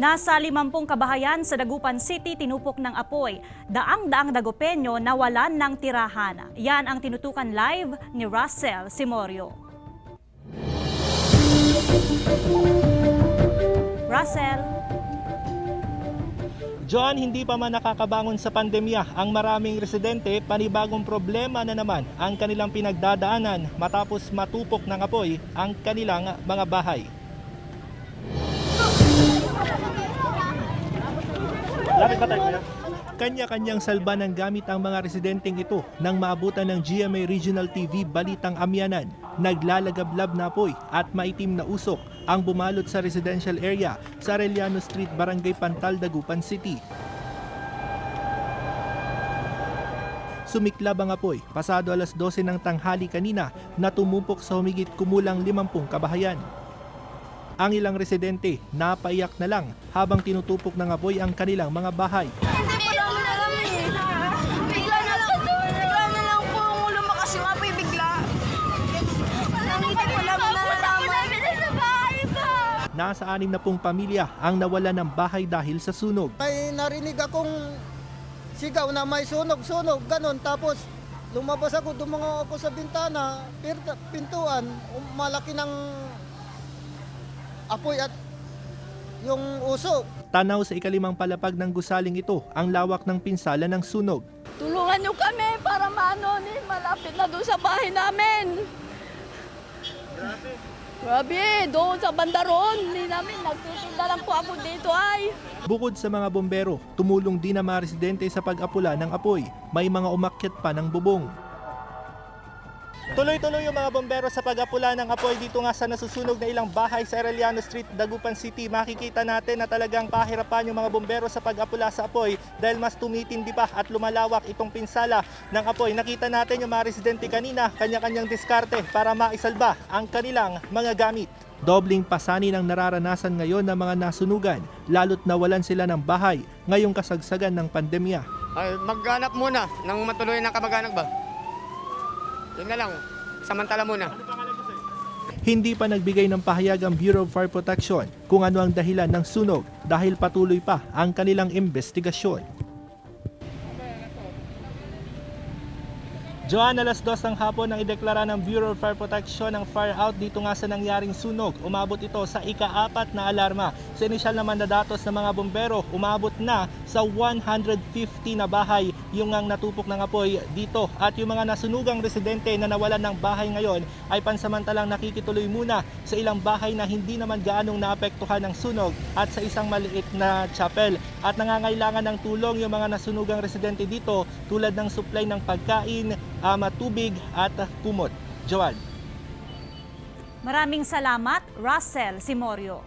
Nasa 50 kabahayan sa Dagupan City tinupok ng apoy. Daang-daang Dagupenyo nawalan ng tirahan. Yan ang tinutukan live ni Russell Simorio. Russell. John, hindi pa man nakakabangon sa pandemya ang maraming residente, panibagong problema na naman ang kanilang pinagdadaanan matapos matupok ng apoy ang kanilang mga bahay. Kanya-kanyang salba ng gamit ang mga residenteng ito nang maabutan ng GMA Regional TV Balitang Amyanan. Naglalagablab na apoy at maitim na usok ang bumalot sa residential area sa Arellano Street, Barangay Pantal, Dagupan City. Sumiklab ang apoy pasado alas 12 ng tanghali kanina na tumupok sa humigit kumulang 50 kabahayan. Ang ilang residente napaiyak na lang habang tinutupok ng apoy ang kanilang mga bahay. Hindi po namin alam eh. Bigla na lang po lumakas yung apoy bigla. Hindi po namin nalalaman. Nasa 60 pamilya ang nawalan ng bahay dahil sa sunog. May narinig akong sigaw na may sunog, ganon. Tapos lumabas ako, dumangaw ako sa bintana, pintuan, malaki ng apoy at yung usok. Tanaw sa ikalimang palapag ng gusaling ito ang lawak ng pinsala ng sunog. Tulungan niyo kami para malapit na doon sa bahay namin. Grabe, doon sa bandaron. Hindi namin, nagtitinda lang po ako dito ay. Bukod sa mga bombero, tumulong din ang mga residente sa pag-apula ng apoy. May mga umakyat pa ng bubong. Tuloy-tuloy yung mga bombero sa pag-apula ng apoy dito nga sa nasusunog na ilang bahay sa Arellano Street, Dagupan City. Makikita natin na talagang pahirapan yung mga bombero sa pag-apula sa apoy dahil mas tumitindi pa at lumalawak itong pinsala ng apoy. Nakita natin yung mga residente kanina, kanya-kanyang diskarte para maisalba ang kanilang mga gamit. Dobling pasanin ang nararanasan ngayon ng mga nasunugan, lalo't nawalan sila ng bahay ngayong kasagsagan ng pandemya. Ay, maghanap muna ng matuloy na kamag-anak ba? Yun na lang, samantala muna. Hindi pa nagbigay ng pahayag ang Bureau of Fire Protection kung ano ang dahilan ng sunog dahil patuloy pa ang kanilang investigasyon. Joan, alas 2 ng hapon nang ideklara ng Bureau of Fire Protection ang fire out dito nga sa nangyaring sunog. Umabot ito sa ika-4 na alarma. Sa inisyal naman na datos ng mga bombero, umabot na sa 150 na bahay yung ang natupok ng apoy dito. At yung mga nasunugang residente na nawalan ng bahay ngayon ay pansamantalang nakikituloy muna sa ilang bahay na hindi naman gaanong naapektuhan ng sunog at sa isang maliit na chapel. At nangangailangan ng tulong yung mga nasunugang residente dito tulad ng supply ng pagkain, tubig at kumot. Joan. Maraming salamat, Russell Simorio.